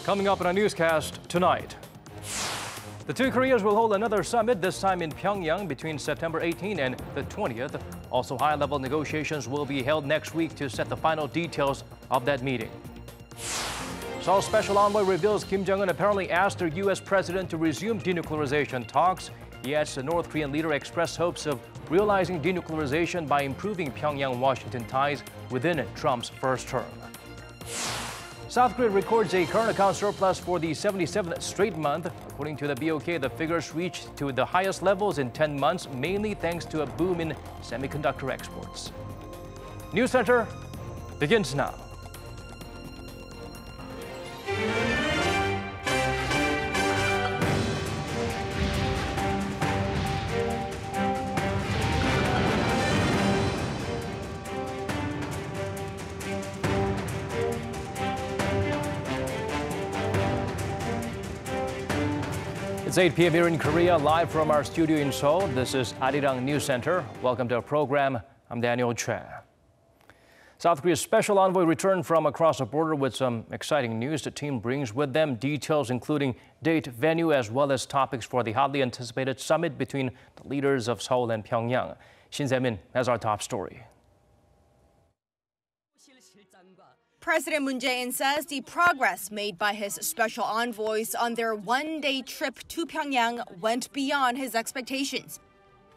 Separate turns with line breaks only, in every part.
Coming up in our newscast tonight. The two Koreas will hold another summit, this time in Pyongyang, between September 18 and the 20th. Also, high-level negotiations will be held next week to set the final details of that meeting. Seoul Special Envoy reveals Kim Jong-un apparently asked the U.S. president to resume denuclearization talks. Yet the North Korean leader expressed hopes of realizing denuclearization by improving Pyongyang-Washington ties within Trump's first term. South Korea records a current account surplus for the 77th straight month. According to the BOK, the figures reached to the highest levels in 10 months, mainly thanks to a boom in semiconductor exports. NEWSCENTER begins now. It's 8 p.m. here in Korea, live from our studio in Seoul. This is Arirang News Center. Welcome to our program. I'm Daniel Che. South Korea's special envoy returned from across the border with some exciting news. The team brings with them details including date, venue, as well as topics for the hotly anticipated summit between the leaders of Seoul and Pyongyang. Shin Se-min has our top story.
President Moon Jae-in says the progress made by his special envoys on their one-day trip to Pyongyang went beyond his expectations.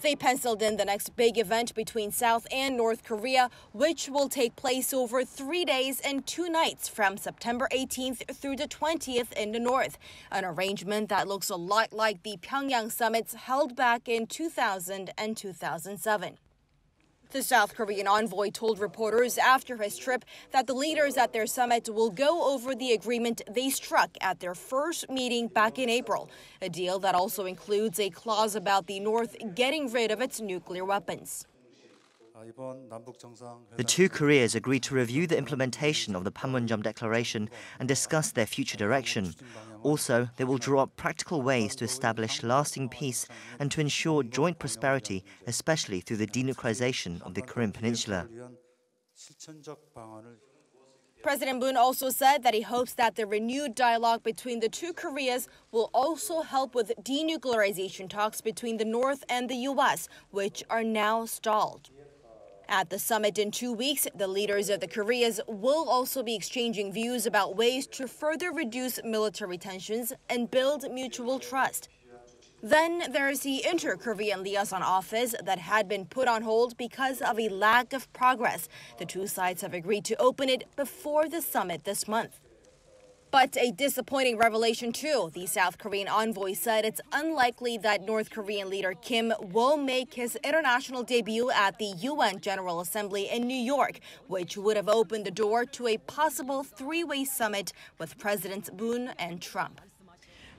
They penciled in the next big event between South and North Korea, which will take place over 3 days and 2 nights from September 18th through the 20th in the north, an arrangement that looks a lot like the Pyongyang summits held back in 2000 and 2007. The South Korean envoy told reporters after his trip that the leaders at their summit will go over the agreement they struck at their first meeting back in April, a deal that also includes a clause about the North getting rid of its nuclear weapons.
The two Koreas agreed to review the implementation of the Panmunjom Declaration and discuss their future direction. Also, they will draw up practical ways to establish lasting peace and to ensure joint prosperity, especially through the denuclearization of the Korean Peninsula.
President Moon also said that he hopes that the renewed dialogue between the two Koreas will also help with denuclearization talks between the North and the U.S., which are now stalled. At the summit in 2 weeks, the leaders of the Koreas will also be exchanging views about ways to further reduce military tensions and build mutual trust. Then there's the Inter-Korean Liaison Office that had been put on hold because of a lack of progress. The two sides have agreed to open it before the summit this month. But a disappointing revelation too. The South Korean envoy said it's unlikely that North Korean leader Kim will make his international debut at the UN General Assembly in New York, which would have opened the door to a possible three-way summit with Presidents Moon and Trump.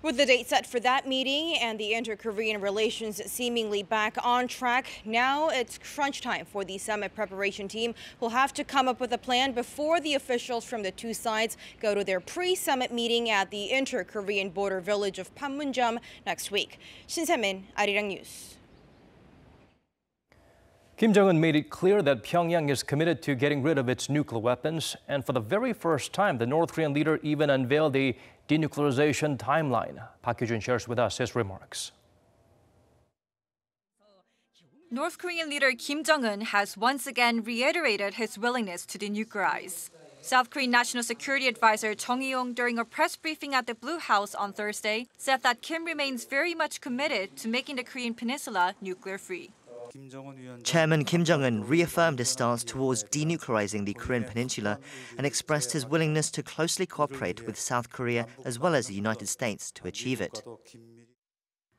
With the date set for that meeting and the inter-Korean relations seemingly back on track, now it's crunch time for the summit preparation team. We'll have to come up with a plan before the officials from the two sides go to their pre-summit meeting at the inter-Korean border village of Panmunjom next week. Shin Se-min, Arirang News.
Kim Jong-un made it clear that Pyongyang is committed to getting rid of its nuclear weapons. And for the very first time, the North Korean leader even unveiled a denuclearization timeline. Park Hyo-jun shares with us his remarks.
North Korean leader Kim Jong-un has once again reiterated his willingness to denuclearize. South Korean National Security Advisor Chung Eui-yong, during a press briefing at the Blue House on Thursday, said that Kim remains very much committed to making the Korean peninsula nuclear-free.
Chairman Kim Jong-un reaffirmed his stance towards denuclearizing the Korean Peninsula and expressed his willingness to closely cooperate with South Korea as well as the United States to achieve it.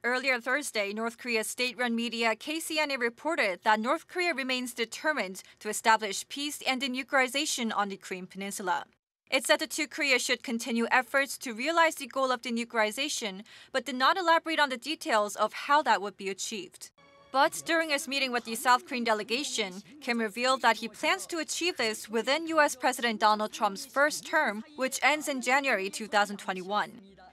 Earlier Thursday, North Korea's state-run media KCNA reported that North Korea remains determined to establish peace and denuclearization on the Korean Peninsula. It said the two Koreas should continue efforts to realize the goal of denuclearization, but did not elaborate on the details of how that would be achieved. But during his meeting with the South Korean delegation, Kim revealed that he plans to achieve this within U.S. President Donald Trump's first term, which ends in January 2021.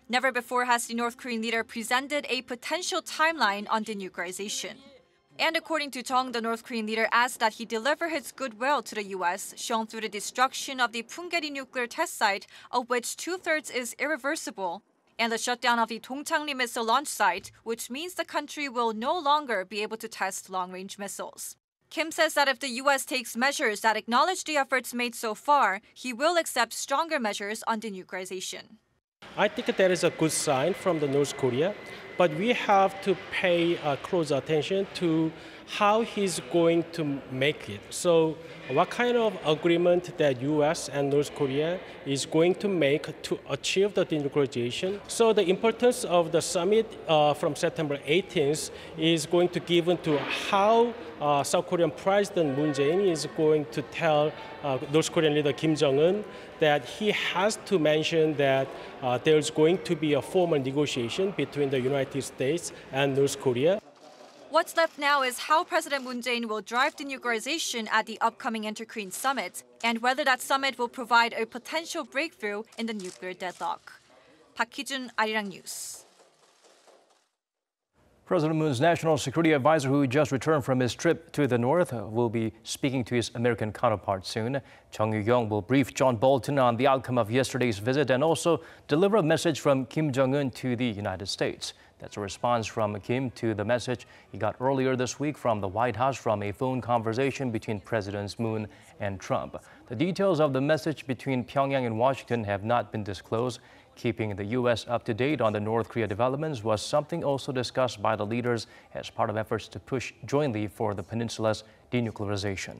Never before has the North Korean leader presented a potential timeline on denuclearization. And according to Chung, the North Korean leader asked that he deliver his goodwill to the U.S., shown through the destruction of the Punggye nuclear test site, of which 2/3 is irreversible, and the shutdown of the Dongchangri missile launch site, which means the country will no longer be able to test long-range missiles. Kim says that if the U.S. takes measures that acknowledge the efforts made so far, he will accept stronger measures on denuclearization.
I think that is a good sign from the North Korea, but we have to pay close attention to how he's going to make it. So what kind of agreement that U.S. and North Korea is going to make to achieve the denuclearization. So the importance of the summit from September 18th is going to give into how South Korean President Moon Jae-in is going to tell North Korean leader Kim Jong-un that he has to mention that there's going to be a formal negotiation between the United States and North Korea.
What's left now is how President Moon Jae-in will drive denuclearization at the upcoming Inter-Korean summit, and whether that summit will provide a potential breakthrough in the nuclear deadlock. Park Hee-jun, Arirang News.
President Moon's national security advisor, who just returned from his trip to the north, will be speaking to his American counterpart soon. Chung Yu-kyung will brief John Bolton on the outcome of yesterday's visit and also deliver a message from Kim Jong-un to the United States. That's a response from Kim to the message he got earlier this week from the White House from a phone conversation between Presidents Moon and Trump. The details of the message between Pyongyang and Washington have not been disclosed. Keeping the U.S. up to date on the North Korea developments was something also discussed by the leaders as part of efforts to push jointly for the peninsula's denuclearization.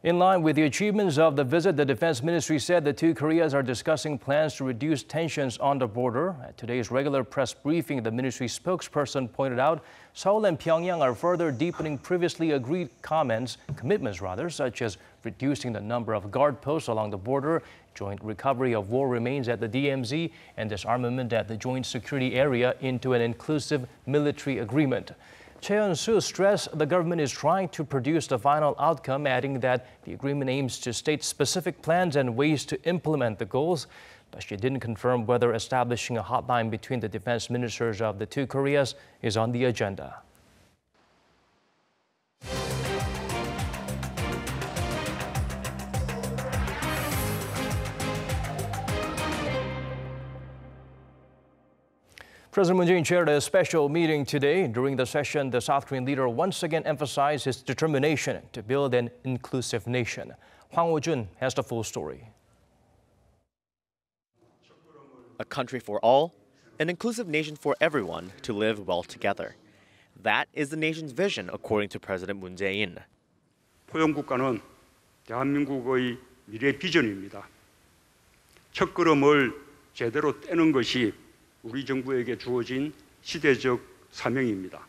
In line with the achievements of the visit, the Defense Ministry said the two Koreas are discussing plans to reduce tensions on the border. At today's regular press briefing, the ministry spokesperson pointed out Seoul and Pyongyang are further deepening previously agreed commitments, such as reducing the number of guard posts along the border, joint recovery of war remains at the DMZ, and disarmament at the joint security area into an inclusive military agreement. Choi Hyun-soo stressed the government is trying to produce the final outcome, adding that the agreement aims to state specific plans and ways to implement the goals. But she didn't confirm whether establishing a hotline between the defense ministers of the two Koreas is on the agenda. President Moon Jae-in chaired a special meeting today. During the session, the South Korean leader once again emphasized his determination to build an inclusive nation. Hwang Ho-jun has the full story.
A country for all, an inclusive nation for everyone to live well together. That is the nation's vision, according to President Moon Jae-in.
포용국가는 대한민국의 미래 비전입니다. 첫걸음을 제대로 떼는 것이 우리 정부에게 주어진 시대적 사명입니다.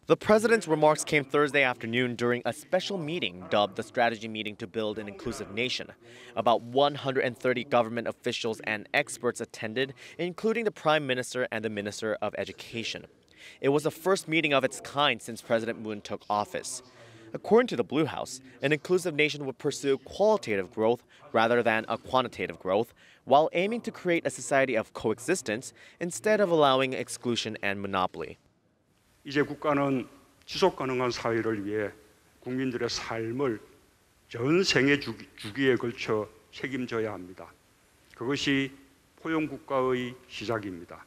The president's remarks came Thursday afternoon during a special meeting dubbed the Strategy Meeting to Build an Inclusive Nation. About 130 government officials and experts attended, including the Prime Minister and the Minister of Education. It was the first meeting of its kind since President Moon took office. According to the Blue House, an inclusive nation would pursue qualitative growth rather than a quantitative growth, while aiming to create a society of coexistence instead of allowing exclusion and monopoly.
이제 국가는 지속 가능한 사회를 위해 국민들의 삶을 전 생애 주기에 걸쳐 책임져야 합니다. 그것이 포용 국가의 시작입니다.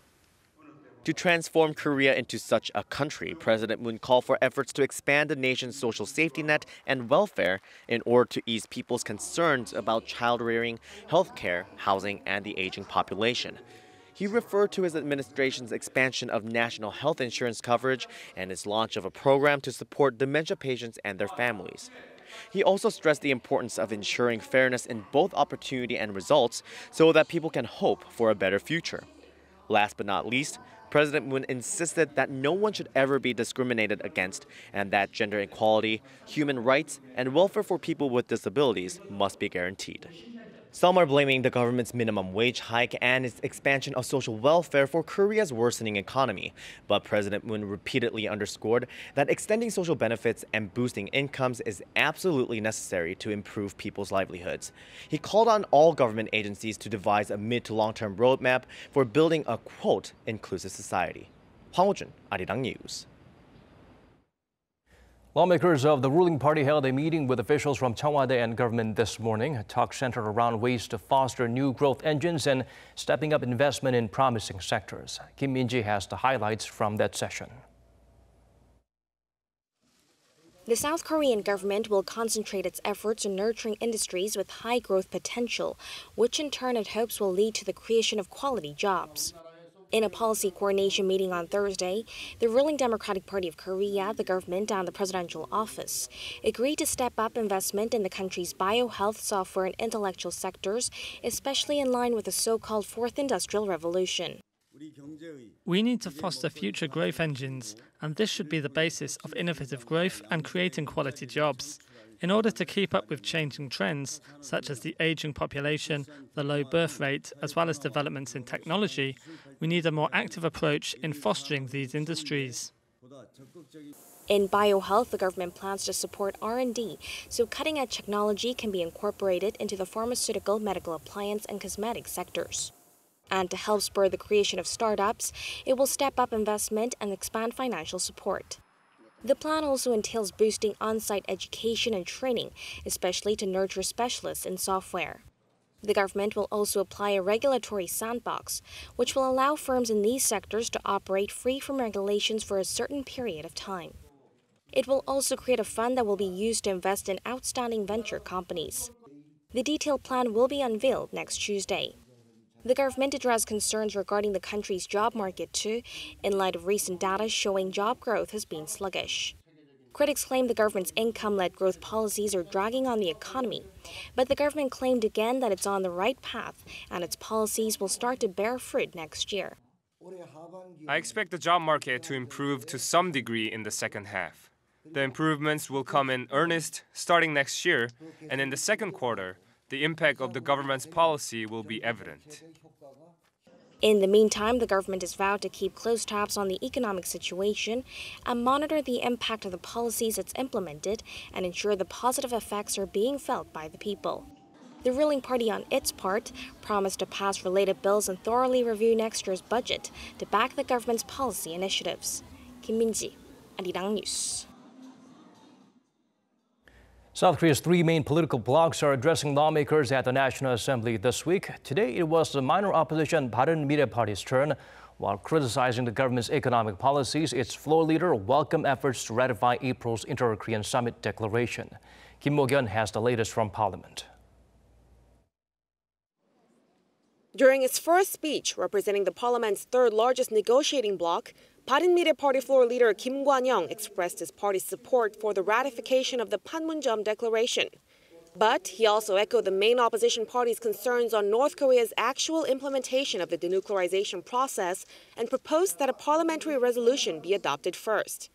To transform Korea into such a country, President Moon called for efforts to expand the nation's social safety net and welfare in order to ease people's concerns about child rearing, healthcare, housing, and the aging population. He referred to his administration's expansion of national health insurance coverage and its launch of a program to support dementia patients and their families. He also stressed the importance of ensuring fairness in both opportunity and results so that people can hope for a better future. Last but not least, President Moon insisted that no one should ever be discriminated against and that gender equality, human rights, and welfare for people with disabilities must be guaranteed. Some are blaming the government's minimum wage hike and its expansion of social welfare for Korea's worsening economy. But President Moon repeatedly underscored that extending social benefits and boosting incomes is absolutely necessary to improve people's livelihoods. He called on all government agencies to devise a mid to long-term roadmap for building a, quote, inclusive society. Panmunjom, Arirang News.
Lawmakers of the ruling party held a meeting with officials from Cheongwade and government this morning. Talks centered around ways to foster new growth engines and stepping up investment in promising sectors. Kim Min-ji has the highlights from that session.
The South Korean government will concentrate its efforts on nurturing industries with high growth potential, which in turn it hopes will lead to the creation of quality jobs. In a policy coordination meeting on Thursday, the ruling Democratic Party of Korea, the government, and the presidential office agreed to step up investment in the country's biohealth, software, and intellectual sectors, especially in line with the so-called Fourth Industrial Revolution.
We need to foster future growth engines, and this should be the basis of innovative growth and creating quality jobs. In order to keep up with changing trends, such as the aging population, the low birth rate, as well as developments in technology, we need a more active approach in fostering these industries.
In biohealth, the government plans to support R&D, so cutting-edge technology can be incorporated into the pharmaceutical, medical appliance, and cosmetic sectors. And to help spur the creation of startups, it will step up investment and expand financial support. The plan also entails boosting on-site education and training, especially to nurture specialists in software. The government will also apply a regulatory sandbox, which will allow firms in these sectors to operate free from regulations for a certain period of time. It will also create a fund that will be used to invest in outstanding venture companies. The detailed plan will be unveiled next Tuesday. The government addressed concerns regarding the country's job market too, in light of recent data showing job growth has been sluggish. Critics claim the government's income-led growth policies are dragging on the economy, but the government claimed again that it's on the right path and its policies will start to bear fruit next year.
I expect the job market to improve to some degree in the second half. The improvements will come in earnest starting next year, and in the second quarter, the impact of the government's policy will be evident.
In the meantime, the government has vowed to keep close tabs on the economic situation and monitor the impact of the policies it's implemented and ensure the positive effects are being felt by the people. The ruling party, on its part, promised to pass related bills and thoroughly review next year's budget to back the government's policy initiatives. Kim Min-ji, Arirang News.
South Korea's three main political blocs are addressing lawmakers at the National Assembly this week. Today, it was the minor opposition Bareun Mirae Party's turn. While criticizing the government's economic policies, its floor leader welcomed efforts to ratify April's Inter-Korean Summit declaration. Kim Mo-kyun has the latest from Parliament.
During its first speech, representing the parliament's third-largest negotiating bloc, Bareun Mirae Party floor leader Kim Kwan-young expressed his party's support for the ratification of the Panmunjom Declaration. But he also echoed the main opposition party's concerns on North Korea's actual implementation of the denuclearization process and proposed that a parliamentary resolution be adopted first.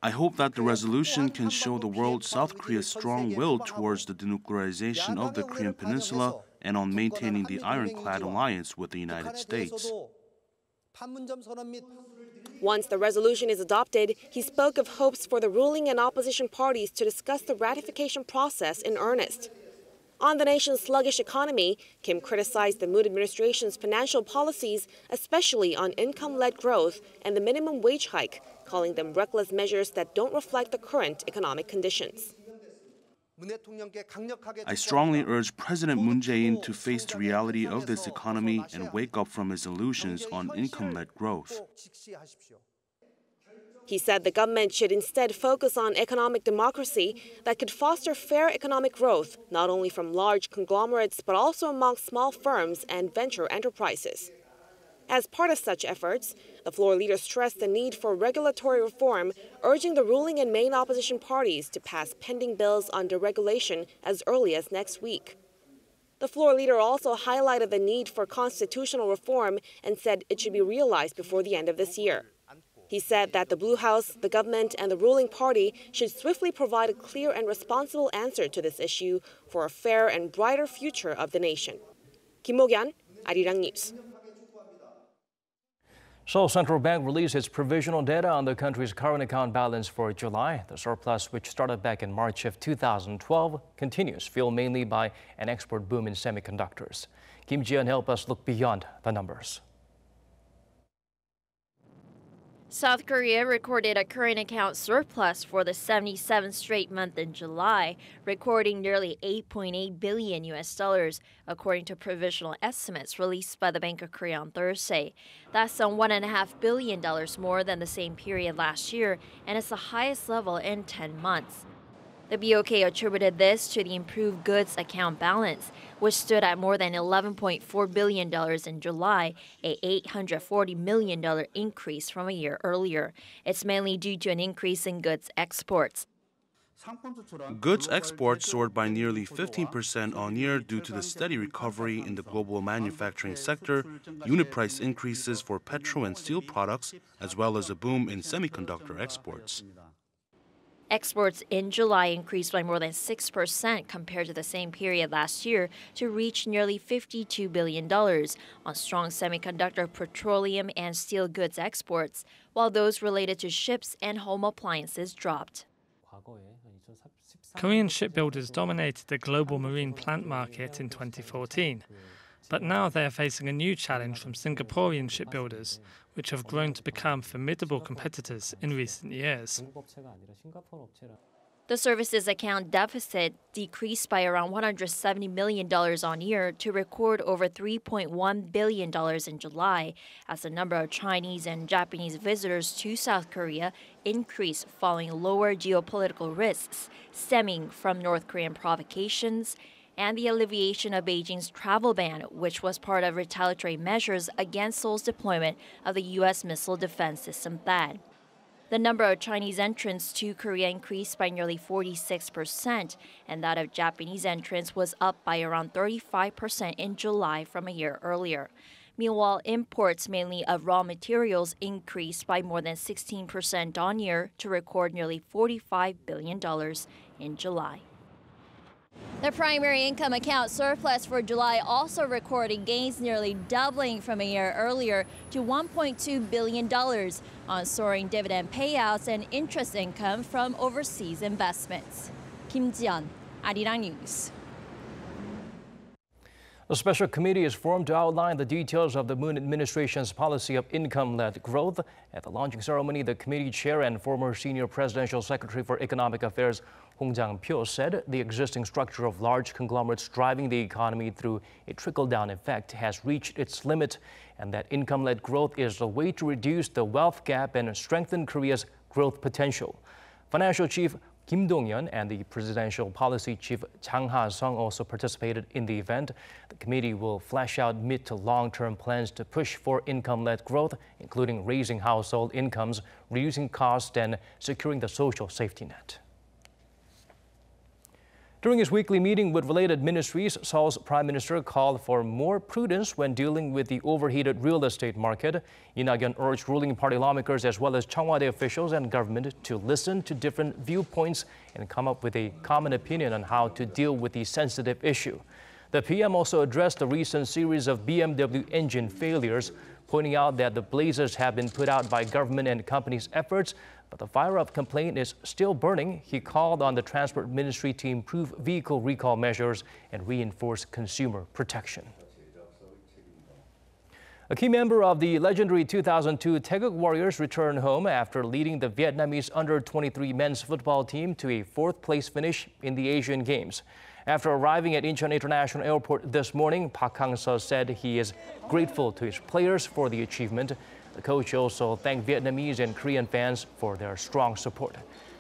I hope that the resolution can show the world South Korea's strong will towards the denuclearization of the Korean Peninsula and on maintaining the ironclad alliance with the United States.
Once the resolution is adopted, he spoke of hopes for the ruling and opposition parties to discuss the ratification process in earnest. On the nation's sluggish economy, Kim criticized the Moon administration's financial policies, especially on income-led growth and the minimum wage hike, calling them reckless measures that don't reflect the current economic conditions.
I strongly urge President Moon Jae-in to face the reality of this economy and wake up from his illusions on income-led growth.
He said the government should instead focus on economic democracy that could foster fair economic growth, not only from large conglomerates, but also among small firms and venture enterprises. As part of such efforts, the floor leader stressed the need for regulatory reform, urging the ruling and main opposition parties to pass pending bills on deregulation as early as next week. The floor leader also highlighted the need for constitutional reform and said it should be realized before the end of this year. He said that the Blue House, the government, and the ruling party should swiftly provide a clear and responsible answer to this issue for a fair and brighter future of the nation. Kim Mo-kyun, Arirang News.
Seoul Central Bank released its provisional data on the country's current account balance for July. The surplus, which started back in March of 2012, continues, fueled mainly by an export boom in semiconductors. Kim Ji-yeon helped us look beyond the numbers.
South Korea recorded a current account surplus for the 77th straight month in July, recording nearly $8.8 billion, according to provisional estimates released by the Bank of Korea on Thursday. That's some $1.5 billion more than the same period last year, and it's the highest level in 10 months. The BOK attributed this to the improved goods account balance, which stood at more than $11.4 billion in July, a $840 million increase from a year earlier. It's mainly due to an increase in goods exports.
Goods exports soared by nearly 15% on year due to the steady recovery in the global manufacturing sector, unit price increases for petro and steel products, as well as a boom in semiconductor exports.
Exports in July increased by more than 6% compared to the same period last year to reach nearly $52 billion on strong semiconductor, petroleum, and steel goods exports, while those related to ships and home appliances dropped.
Korean shipbuilders dominated the global marine plant market in 2014. But now they are facing a new challenge from Singaporean shipbuilders, which have grown to become formidable competitors in recent years.
The services account deficit decreased by around $170 million on year to record over $3.1 billion in July, as the number of Chinese and Japanese visitors to South Korea increased following lower geopolitical risks stemming from North Korean provocations and the alleviation of Beijing's travel ban, which was part of retaliatory measures against Seoul's deployment of the U.S. missile defense system THAAD. The number of Chinese entrants to Korea increased by nearly 46%, and that of Japanese entrants was up by around 35% in July from a year earlier. Meanwhile, imports mainly of raw materials increased by more than 16% on year to record nearly $45 billion in July. The primary income account surplus for July also recorded gains, nearly doubling from a year earlier to $1.2 billion on soaring dividend payouts and interest income from overseas investments. Kim Ji-yeon, Arirang News.
A special committee is formed to outline the details of the Moon administration's policy of income-led growth. At the launching ceremony, the committee chair and former senior presidential secretary for economic affairs, Hong Jang-pyo, said the existing structure of large conglomerates driving the economy through a trickle-down effect has reached its limit, and that income-led growth is the way to reduce the wealth gap and strengthen Korea's growth potential. Financial chief Kim Dong-yeon and the presidential policy chief Chang Ha-sung also participated in the event. The committee will flesh out mid to long-term plans to push for income-led growth, including raising household incomes, reducing costs, and securing the social safety net. During his weekly meeting with related ministries, Seoul's prime minister called for more prudence when dealing with the overheated real estate market. Lee Nak-yeon urged ruling party lawmakers as well as Cheongwade officials and government to listen to different viewpoints and come up with a common opinion on how to deal with the sensitive issue. The PM also addressed the recent series of BMW engine failures, pointing out that the blazes have been put out by government and companies' efforts, but the fire of complaint is still burning. He called on the Transport Ministry to improve vehicle recall measures and reinforce consumer protection. A key member of the legendary 2002 Taeguk Warriors returned home after leading the Vietnamese under-23 men's football team to a fourth-place finish in the Asian Games. After arriving at Incheon International Airport this morning, Park Hang-seo said he is grateful to his players for the achievement. The coach also thanked Vietnamese and Korean fans for their strong support.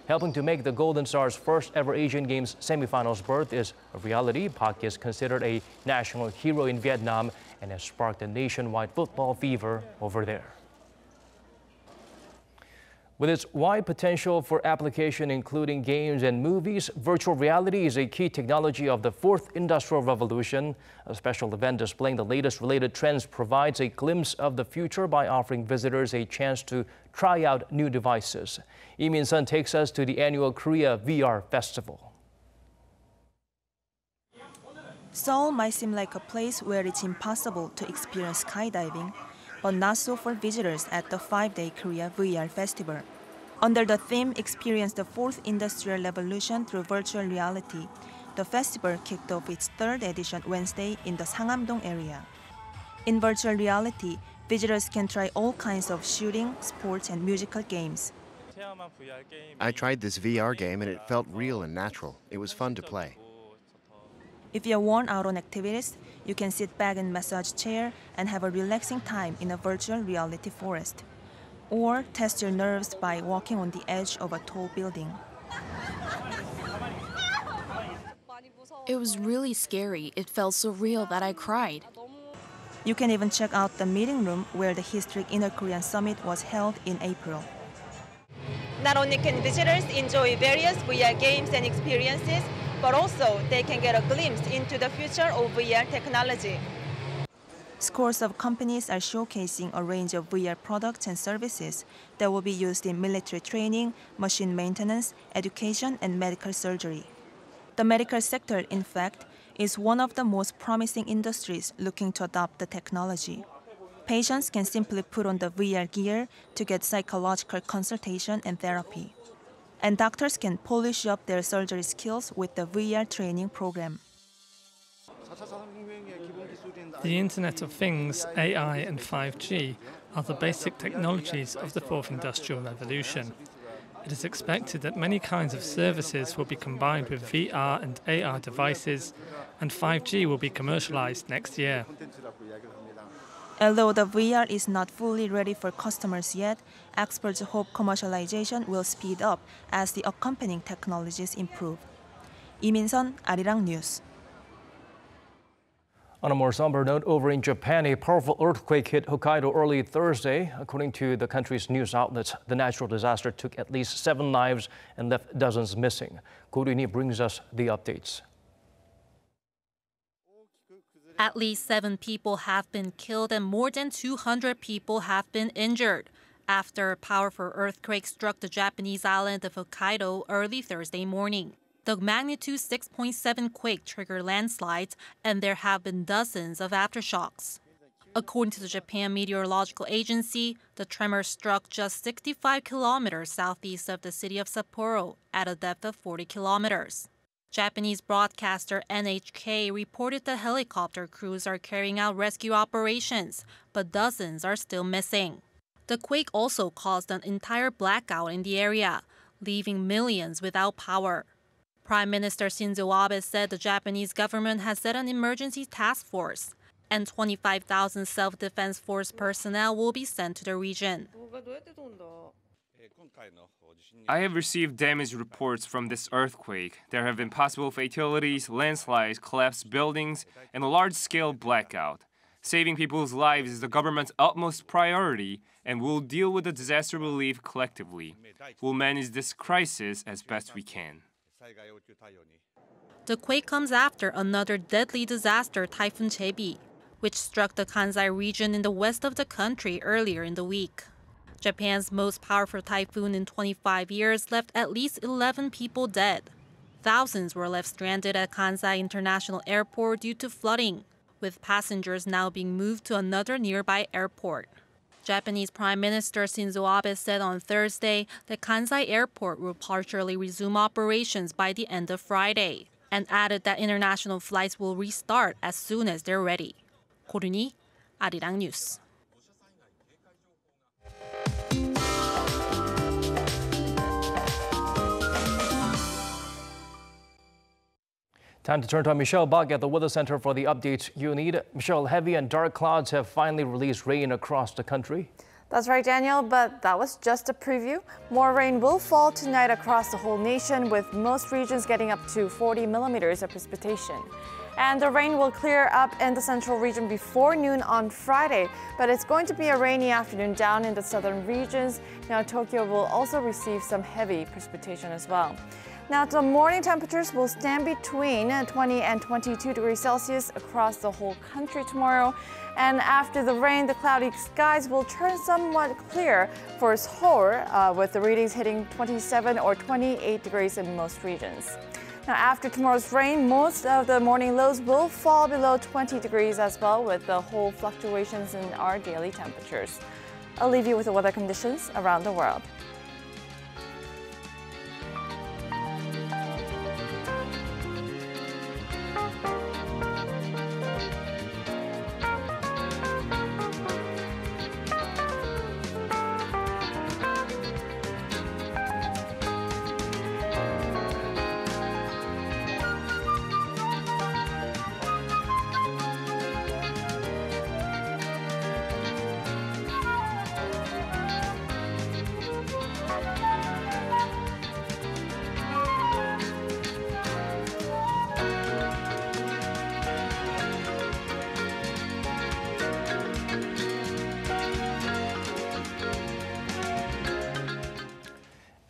Helping to make the Golden Stars' first ever Asian Games semifinals berth is a reality. Park is considered a national hero in Vietnam and has sparked a nationwide football fever over there. With its wide potential for application, including games and movies, virtual reality is a key technology of the fourth industrial revolution. A special event displaying the latest related trends provides a glimpse of the future by offering visitors a chance to try out new devices. Lee Min-sun takes us to the annual Korea VR Festival.
Seoul might seem like a place where it's impossible to experience skydiving, but not so for visitors at the 5-day Korea VR Festival. Under the theme Experience the Fourth Industrial Revolution through Virtual Reality, the festival kicked off its third edition Wednesday in the Sangam-dong area. In virtual reality, Visitors can try all kinds of shooting, sports, and musical games.
I tried this VR game and it felt real and natural. It was fun to play.
If you're worn out on activities, you can sit back in a massage chair and have a relaxing time in a virtual reality forest. Or test your nerves by walking on the edge of a tall building.
It was really scary. It felt so real that I cried.
You can even check out the meeting room where the historic Inner Korean Summit was held in April.
Not only can visitors enjoy various VR games and experiences, but also they can get a glimpse into the future of VR technology.
Scores of companies are showcasing a range of VR products and services that will be used in military training, machine maintenance, education, and medical surgery. The medical sector, in fact, is one of the most promising industries looking to adopt the technology. Patients can simply put on the VR gear to get psychological consultation and therapy. And doctors can polish up their surgery skills with the VR training program.
The Internet of Things, AI, and 5G are the basic technologies of the Fourth Industrial Revolution. It is expected that many kinds of services will be combined with VR and AR devices, and 5G will be commercialized next year.
Although the VR is not fully ready for customers yet, experts hope commercialization will speed up as the accompanying technologies improve. Lee Min-sun, Arirang News.
On a more somber note, over in Japan, a powerful earthquake hit Hokkaido early Thursday. According to the country's news outlets, the natural disaster took at least 7 lives and left dozens missing. Ko Ryuni brings us the updates.
At least 7 people have been killed and more than 200 people have been injured after a powerful earthquake struck the Japanese island of Hokkaido early Thursday morning. The magnitude 6.7 quake triggered landslides, and there have been dozens of aftershocks. According to the Japan Meteorological Agency, the tremor struck just 65 kilometers southeast of the city of Sapporo at a depth of 40 kilometers. Japanese broadcaster NHK reported that helicopter crews are carrying out rescue operations, but dozens are still missing. The quake also caused an entire blackout in the area, leaving millions without power. Prime Minister Shinzo Abe said the Japanese government has set an emergency task force, and 25,000 self-defense force personnel will be sent to the region.
I have received damage reports from this earthquake. There have been possible fatalities, landslides, collapsed buildings, and a large-scale blackout. Saving people's lives is the government's utmost priority, and we'll deal with the disaster relief collectively. We'll manage this crisis as best we can.
The quake comes after another deadly disaster, Typhoon Jebi, which struck the Kansai region in the west of the country earlier in the week. Japan's most powerful typhoon in 25 years left at least 11 people dead. Thousands were left stranded at Kansai International Airport due to flooding, with passengers now being moved to another nearby airport. Japanese Prime Minister Shinzo Abe said on Thursday that Kansai Airport will partially resume operations by the end of Friday, and added that international flights will restart as soon as they're ready. Ko Ryuni, Arirang News.
Time to turn to Michelle Bach at the Weather Center for the updates you need. Michelle, heavy and dark clouds have finally released rain across the country.
That's right, Daniel, but that was just a preview. More rain will fall tonight across the whole nation, with most regions getting up to 40 millimeters of precipitation. And the rain will clear up in the central region before noon on Friday, but it's going to be a rainy afternoon down in the southern regions. Now, Tokyo will also receive some heavy precipitation as well. Now, the morning temperatures will stand between 20 and 22 degrees Celsius across the whole country tomorrow. And after the rain, the cloudy skies will turn somewhat clear for Seoul, with the readings hitting 27 or 28 degrees in most regions. Now, after tomorrow's rain, most of the morning lows will fall below 20 degrees as well, with the whole fluctuations in our daily temperatures. I'll leave you with the weather conditions around the world.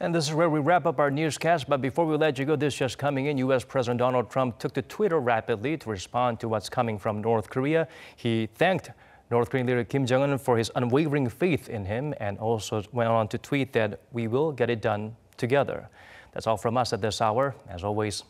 And this is where we wrap up our newscast. But before we let you go, this just coming in, U.S. President Donald Trump took to Twitter rapidly to respond to what's coming from North Korea. He thanked North Korean leader Kim Jong-un for his unwavering faith in him and also went on to tweet that we will get it done together. That's all from us at this hour. As always,